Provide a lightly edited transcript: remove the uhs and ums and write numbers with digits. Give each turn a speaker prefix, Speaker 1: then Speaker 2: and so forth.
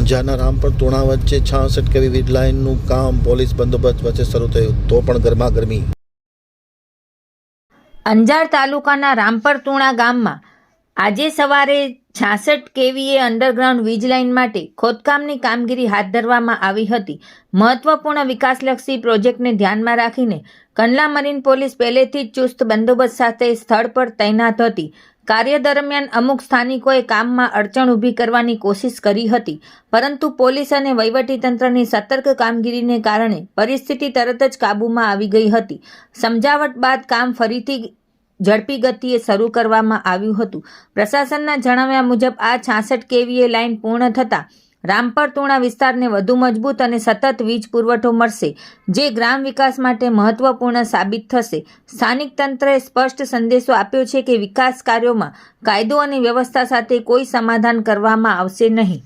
Speaker 1: અંજારના રામપર તોણા વચ્ચે 66 kV વીજ લાઇનનું કામ પોલીસ બંદોબસ્ત વચ્ચે શરૂ થયું તો પણ ગરમાગરમી।
Speaker 2: અંજાર તાલુકાના રામપર તુણા ગામમાં આજે સવારે 66 kVA અંડરગ્રાઉન્ડ વીજ લાઇન માટે ખોદકામની કામગીરી હાથ ધરવામાં આવી હતી। મહત્વપૂર્ણ વિકાસલક્ષી પ્રોજેક્ટને ધ્યાનમાં રાખીને કંડલા મરીન પોલીસ પહેલેથી જ ચુસ્ત બંદોબસ્ત સાથે સ્થળ પર તૈનાત હતી। કાર્ય દરમિયાન અમુક સ્થાનિકોએ કામમાં અડચણ ઊભી કરવાની કોશિશ કરી હતી, પરંતુ પોલીસ અને વહીવટીતંત્રની સતર્ક કામગીરીને કારણે પરિસ્થિતિ તરત જ કાબૂમાં આવી ગઈ હતી। સમજાવટ બાદ કામ ફરીથી ઝડપી ગતિએ શરૂ કરવામાં આવ્યું હતું। પ્રશાસનના જણાવ્યા મુજબ આ 66 kVA લાઇન પૂર્ણ થતાં રામપર તુણા વિસ્તારને વધુ મજબૂત અને સતત વીજ પુરવઠો મળશે, જે ગ્રામ વિકાસ માટે મહત્વપૂર્ણ સાબિત થશે। સ્થાનિક તંત્રએ સ્પષ્ટ સંદેશો આપ્યો છે કે વિકાસ કાર્યોમાં કાયદો અને વ્યવસ્થા સાથે કોઈ સમાધાન કરવામાં આવશે નહીં।